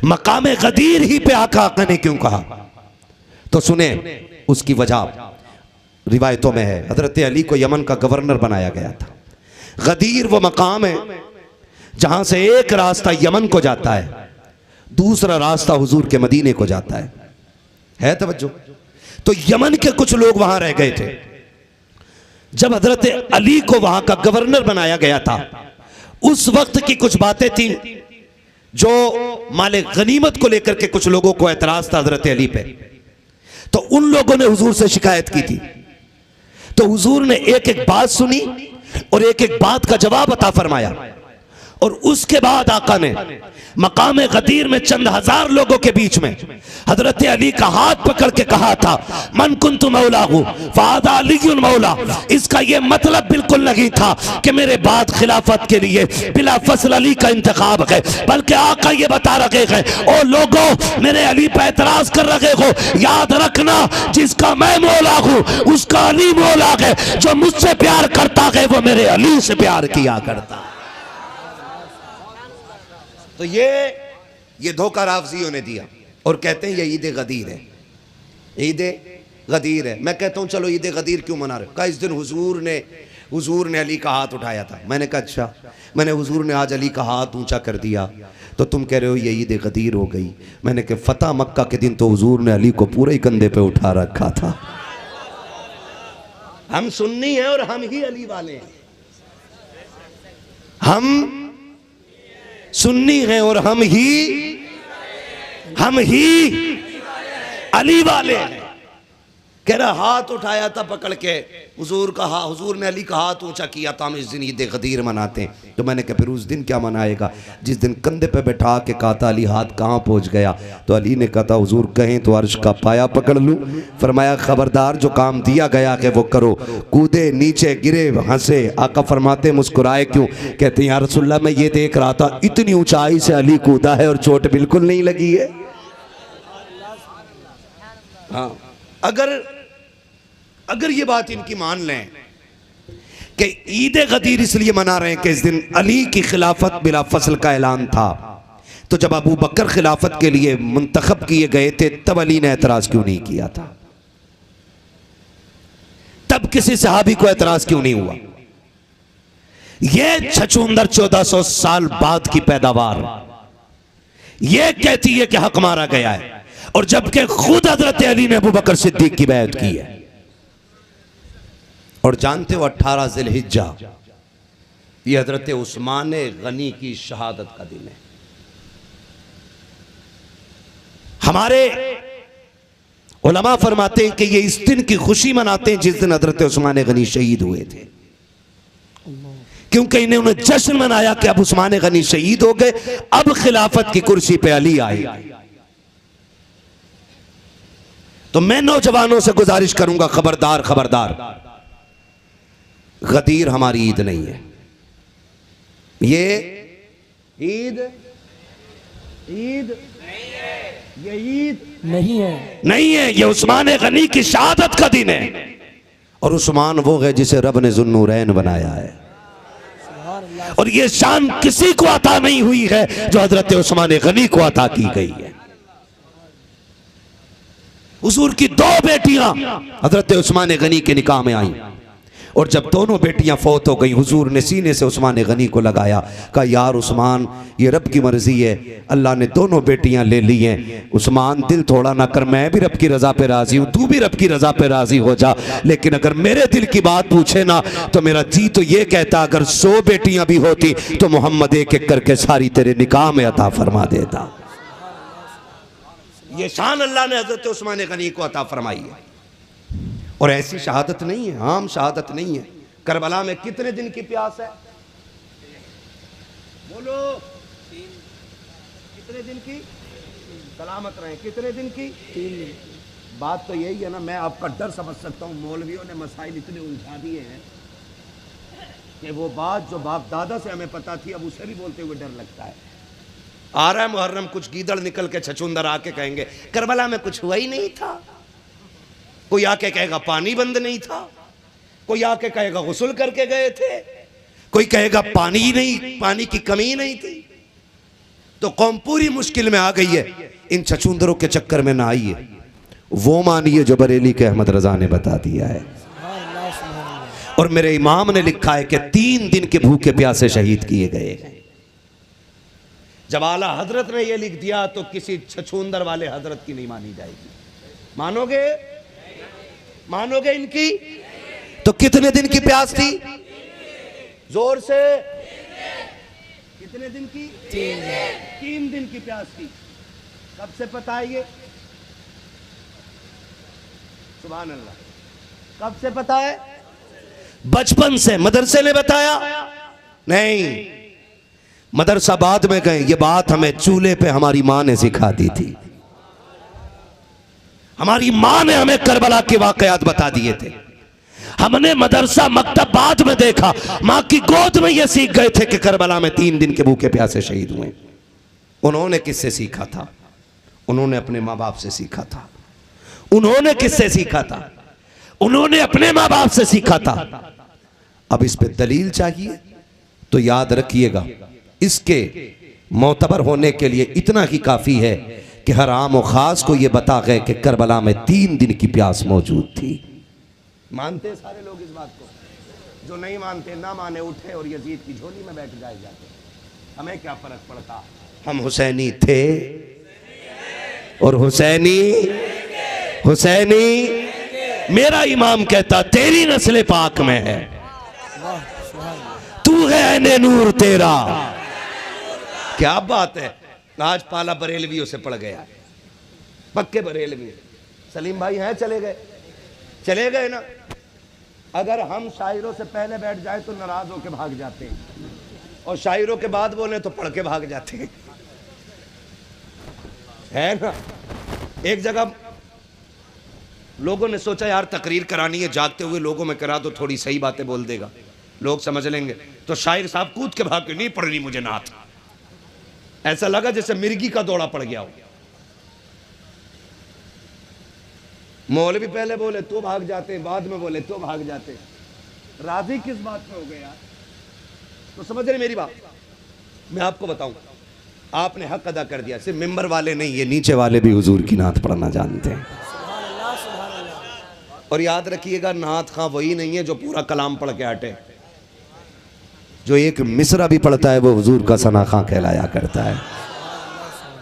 मकाम गदीर ही पे आका ने क्यों कहा? तो सुने उसकी वजह रिवायतों में है। हजरत अली को यमन का गवर्नर बनाया गया था। गदीर वो मकाम है जहां से एक रास्ता यमन को जाता है, दूसरा रास्ता हुजूर के मदीने को जाता है तवज्जो। तो यमन के कुछ लोग वहां रह गए थे। जब हजरत अली को वहां का गवर्नर बनाया गया था, उस वक्त की कुछ बातें थी जो माले गनीमत को लेकर के कुछ लोगों को एतराज था हजरत अली पे। तो उन लोगों ने हुजूर से शिकायत की थी। तो हुजूर ने एक एक बात सुनी और एक एक बात का जवाब अता फरमाया। और उसके बाद आका ने मकाम गदीर में चंद हजार लोगों के बीच में हजरत अली का हाथ पकड़ के कहा था, मन कुन्तु मौलाहू फ़हाज़ा अलीयुन मौला। इसका यह मतलब बिल्कुल नहीं था कि मेरे बाद खिलाफत के लिए बिला फसल अली का इंतखाब है, बल्कि आका ये बता रहे हैं, ओ लोगों मेरे अली पर एतराज कर रहे हो, याद रखना जिसका मैं मौला हूं उसका अली मौला है। जो मुझसे प्यार करता है वो मेरे अली से प्यार किया करता है। तो ये धोखा राफजियों ने दिया और कहते हैं ये ईद गदीर है, ईद गदीर है। मैं कहता हूं चलो ईद गदीर क्यों मना रहे? कहा इस दिन हुजूर ने अली का हाथ उठाया था। मैंने कहा अच्छा, मैंने हुजूर ने आज अली का हाथ ऊंचा कर दिया तो तुम कह रहे हो ये ईद गदीर हो गई। मैंने कहा फतह मक्का के दिन तो हुजूर ने अली को पूरे ही कंधे पे उठा रखा था। हम सुन्नी हैं और हम ही अली वाले हैं। हम सुन्नी हैं और हम ही अली वाले हैं। कह रहा हाथ उठाया था पकड़ के हुजूर ने अली का हाथ ऊंचा किया था, हम इस दिन ईद गदीर मनाते हैं। तो मैंने कहा फिर उस दिन क्या मनाएगा? जिस दिन कंधे पे बैठा के कहा था अली हाथ कहाँ पहुंच गया? तो अली ने कहा था हुजूर कहें तो अर्श का पाया पकड़ लूं। फरमाया खबरदार जो काम दिया गया है वो करो। कूदे नीचे गिरे हंसे। आका फरमाते मुस्कुराए क्यों? कहते हैं या रसूलल्लाह मैं ये देख रहा था इतनी ऊंचाई से अली कूदा है और चोट बिल्कुल नहीं लगी है। हाँ, अगर ये बात इनकी मान लें कि ईद गदीर इसलिए मना रहे हैं कि इस दिन अली की खिलाफत बिला फसल का ऐलान था, तो जब अबू बकर खिलाफत के लिए मुंतखब किए गए थे तब अली ने एतराज क्यों नहीं किया था? तब किसी सहाबी को एतराज क्यों नहीं हुआ? यह 1400 साल बाद की पैदावार यह कहती है कि हक मारा गया है, और जबकि खुद हजरत अली ने अबू बकर सिद्दीक की बैत की है। और जानते हो 18 ज़िलहिज्जा ये हजरत उस्मान गनी की शहादत का दिन है। हमारे उलमा फरमाते हैं कि ये इस दिन की खुशी मनाते हैं जिस दिन हजरत उस्मान गनी शहीद हुए थे, क्योंकि इन्होंने जश्न मनाया कि अब उस्मान गनी शहीद हो गए, अब खिलाफत की कुर्सी पे अली आए। तो मैं नौजवानों से गुजारिश करूंगा, खबरदार खबरदार, गदीर हमारी ईद नहीं है। ये ईद ये ईद नहीं है, ये उस्मान गनी की शहादत का दिन है। और उस्मान वो है जिसे रब ने ज़ुन्नूरैन बनाया है, और ये शान किसी को अता नहीं हुई है जो हजरत उस्मान गनी को अता की गई है। हुजूर की 2 बेटियां हजरत उस्मान गनी के निकाह में आई, और जब दोनों बेटियां फौत हो गई, हुजूर ने सीने से उस्मान गनी को लगाया, कहा यार उस्मान ये रब की मर्जी है, अल्लाह ने दोनों बेटियां ले ली हैं। उस्मान दिल थोड़ा ना कर, मैं भी रब की रजा पे राजी हूँ, तू भी रब की रजा पे राजी हो जा, लेकिन अगर मेरे दिल की बात पूछे ना तो मेरा जी तो ये कहता अगर 100 बेटियां भी होती तो मोहम्मद एक एक करके सारी तेरे निकाह में अता फरमा देता। ये शान अल्लाह ने हजरत उस्मान गनी को अता फरमाई है। और ऐसी शहादत नहीं है, आम शहादत नहीं है। करबला में कितने दिन की प्यास है? बोलो, कितने दिन की? सलामत रहे, कितने दिन की? 3 दिन। बात तो यही है ना, मैं आपका डर समझ सकता हूँ। मौलवियों ने मसाइल इतने उलझा दिए हैं कि वो बात जो बाप दादा से हमें पता थी अब उसे भी बोलते हुए डर लगता है। आ रहा है मुहर्रम, कुछ गीदड़ निकल के छछूंदर आके कहेंगे करबला में कुछ हुआ ही नहीं था। कोई आके कहेगा पानी बंद नहीं था, कोई आके कहेगा गुस्ल करके गए थे, कोई कहेगा पानी ही नहीं, पानी की कमी नहीं थी। तो कौम पूरी मुश्किल में आ गई है। इन छछूंदरों के चक्कर में ना आइए, वो मानिए जो बरेली के अहमद रजा ने बता दिया है। और मेरे इमाम ने लिखा है कि 3 दिन के भूखे प्यासे शहीद किए गए। जब आला हजरत ने यह लिख दिया तो किसी छछूंदर वाले हजरत की नहीं मानी जाएगी। मानोगे? मानोगे इनकी? तो कितने दिन की प्यास थी? जोर से, कितने दिन की? 3 दिन की प्यास थी। कब से पता है ये? सुभान अल्लाह। कब से पता है? बचपन से। मदरसे ने बताया? नहीं, मदरसा बाद में गए। ये बात हमें चूल्हे पे हमारी माँ ने सिखा दी थी। हमारी माँ ने हमें करबला के वाकयात बता दिए थे। हमने मदरसा मकतब बाद में देखा, माँ की गोद में ये सीख गए थे कि करबला में 3 दिन के भूखे प्यासे शहीद हुए। उन्होंने किससे सीखा था? उन्होंने अपने माँ बाप से सीखा था। उन्होंने किससे सीखा था? उन्होंने अपने माँ बाप से सीखा था। अब इस पे दलील चाहिए तो याद रखिएगा, इसके मोतबर होने के लिए इतना ही काफी है कि हर आम और खास को यह बता गए कि करबला में 3 दिन की प्यास मौजूद थी। मानते सारे लोग इस बात को? जो नहीं मानते ना माने, उठे और यजीद की झोली में बैठ जाए जाते। हमें क्या फर्क पड़ता? हम हुसैनी थे और हुसैनी मेरा इमाम कहता तेरी नस्ल पाक में है, तू है ऐने नूर तेरा। क्या बात है। आज पाला बरेलवियों से पड़ गया, पक्के बरेलवी। सलीम भाई हैं? चले गए ना। अगर हम शायरों से पहले बैठ जाए तो नाराज होकर भाग जाते हैं, और शायरों के बाद बोले तो पढ़ के भाग जाते हैं, है ना। एक जगह लोगों ने सोचा यार तकरीर करानी है, जागते हुए लोगों में करा दो, थोड़ी सही बातें बोल देगा, लोग समझ लेंगे। तो शायर साहब कूद के भाग के, नहीं पढ़नी मुझे नात। ऐसा लगा जैसे मिर्गी का दौड़ा पड़ गया हो। मौलवी पहले बोले तो भाग जाते, बाद में बोले तो भाग जाते। राजी किस बात में हो गए यार? तो समझ रहे मेरी बात? मैं आपको बताऊं, आपने हक अदा कर दिया। सिर्फ मिंबर वाले नहीं, ये नीचे वाले भी हुजूर की नात पढ़ना जानते हैं। और याद रखिएगा, नात खां वही नहीं है जो पूरा कलाम पढ़ के हटे। जो एक मिसरा भी पढ़ता है वो हुजूर का सना खां कहलाया करता है।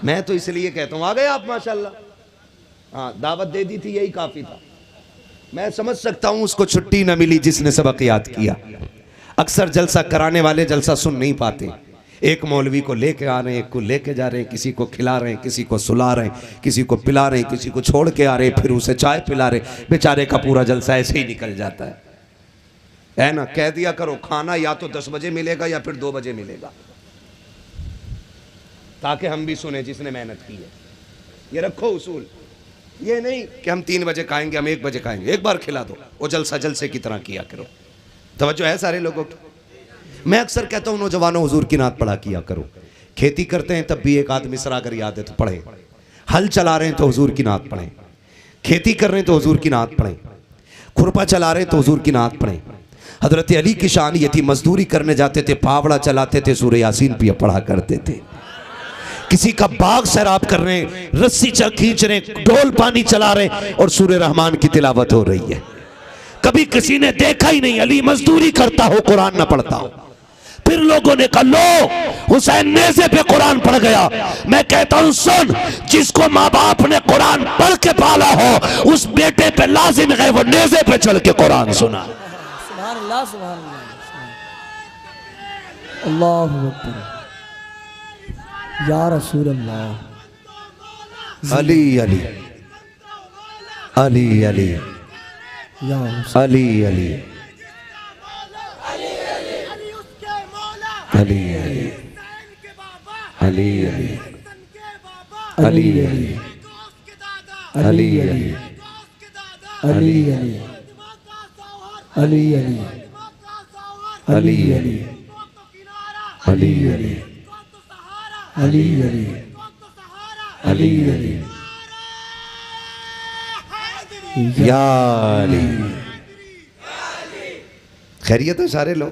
मैं तो इसलिए कहता हूँ, आ गए आप माशाल्लाह। हाँ, दावत दे दी थी, यही काफी था। मैं समझ सकता हूँ उसको छुट्टी न मिली जिसने सबक याद किया। अक्सर जलसा कराने वाले जलसा सुन नहीं पाते। एक मौलवी को लेके आ रहे हैं, एक को लेके जा रहे हैं, किसी को खिला रहे हैं, किसी को सुला रहे हैं, किसी को पिला रहे हैं, किसी को छोड़ के आ रहे हैं, फिर उसे चाय पिला रहे हैं। बेचारे का पूरा जलसा ऐसे ही निकल जाता है ना। कह दिया करो खाना या तो 10 बजे मिलेगा या फिर 2 बजे मिलेगा, ताकि हम भी सुने जिसने मेहनत की है। ये रखो उसूल, ये नहीं कि हम 3 बजे खाएंगे, हम 1 बजे खाएंगे। एक बार खिला दो, वो जलसा जलसे की तरह किया करो। तवज्जो है सारे लोगों की? मैं अक्सर कहता हूँ नौजवानों, हुजूर की नात पढ़ा किया करो। खेती करते हैं तब भी एक आध मिसरा अगर याद है तो पढ़ें। हल चला रहे हैं तो हुजूर की नात पढ़ें। खेती कर रहे हैं तो हुजूर की नात पढ़ें। खुरपा चला रहे हैं तो हुजूर की नात पढ़ें। हजरत अली की शान ये थी, मजदूरी करने जाते थे, फावड़ा चलाते थे, सूरह यासीन पे पढ़ा करते थे। किसी का बाग सैराब कर रहे हैं, रस्सी खींच रहे हैं, ढोल पानी चला रहे हैं और सूरह रहमान की तिलावत हो रही है। कभी किसी ने देखा ही नहीं अली मजदूरी करता हो कुरान ना पढ़ता हो। फिर लोगों ने कहा लो हुसैन नेज़े पे कुरान पढ़ गया। मैं कहता हूं सुन, जिसको माँ बाप ने कुरान पढ़ के पाला हो उस बेटे पे लाजिम है वो नेज़े पे चल के कुरान सुना। सुभान अल्लाह, सुभान अल्लाह, अल्लाहु अकबर, या रसूल अल्लाह। अली अली अली अली या हुसैन। अली अली अली अली अली अली अली अली अली अली अली अली अली अली अली अली अली अली अली या अली। खैरियत है सारे लोग?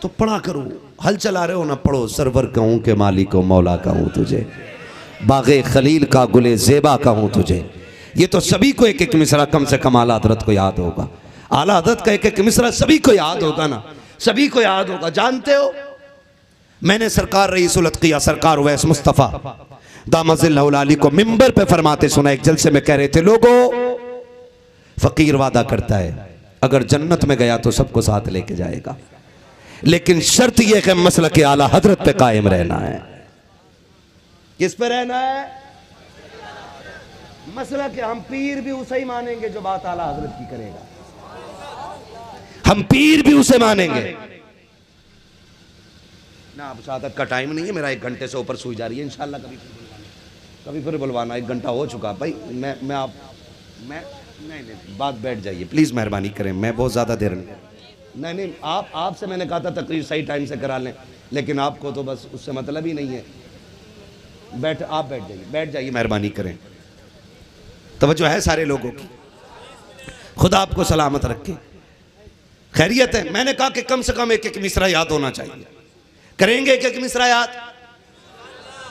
तो पढ़ा करो, हल चला रहे हो ना पढ़ो। सरवर कहूँ के मालिक को मौला कहूँ तुझे, बागे खलील का गुले ज़ेबा कहूँ तुझे। ये तो सभी को एक एक मिसरा कम से कम आला हज़रत को याद होगा। आला हज़रत का एक एक मिसरा सभी को याद होगा ना, सभी को याद होगा। जानते हो मैंने सरकार रईसुल अत्किया सरकार उवैस मुस्तफ़ा दामजिल्लहुल आली को मिंबर पे फरमाते सुना। एक जलसे में कह रहे थे लोगों, फकीर वादा करता है अगर जन्नत में गया तो सबको साथ लेके जाएगा, लेकिन शर्त यह कि मसलक के आला हजरत पे कायम रहना है। किस पे रहना है? मसलक के हम पीर भी उसे ही मानेंगे जो बात आला हजरत की करेगा। हम पीर भी उसे मानेंगे ना। अब शहादत का टाइम नहीं है मेरा, 1 घंटे से ऊपर सुई जा रही है। इंशाल्लाह कभी फिर बुलवाना। 1 घंटा हो चुका भाई। मैं नहीं बात बैठ जाइए प्लीज, मेहरबानी करें। मैं बहुत ज्यादा देर नहीं आपसे मैंने कहा था तकरीर सही टाइम से करा लें, लेकिन आपको तो बस उससे मतलब ही नहीं है। आप बैठ जाइए मेहरबानी करें। तवज्जो है सारे लोगों की। खुदा आपको सलामत रखे। खैरियत है? मैंने कहा कि कम से कम एक एक मिसरा याद होना चाहिए। करेंगे एक एक मिसरा याद?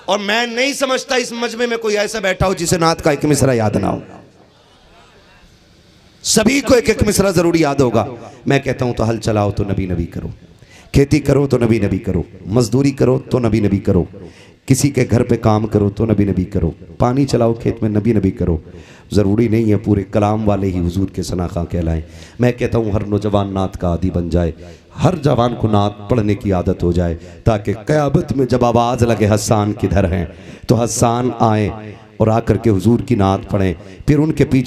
और मैं नहीं समझता इस मजमे में कोई ऐसा बैठा हो जिसे नात का एक मिसरा याद ना हो। सभी को एक एक मिसरा जरूरी याद होगा। मैं कहता हूं तो हल चलाओ तो नबी नबी करो, खेती करो तो नबी नबी करो, मजदूरी करो तो नबी नबी करो, किसी के घर पे काम करो तो नबी नबी करो, पानी चलाओ खेत में नबी नबी करो। ज़रूरी नहीं है पूरे कलाम वाले ही हुजूर के सनाखा कहलाएं। मैं कहता हूँ हर नौजवान नात का आदी बन जाए, हर जवान को नात पढ़ने की आदत हो जाए, ताकि क़यामत में जब आवाज़ लगे हस्सान किधर हैं तो हस्सान आए और आकर के हुजूर की नात पढ़ें। फिर उनके पीछे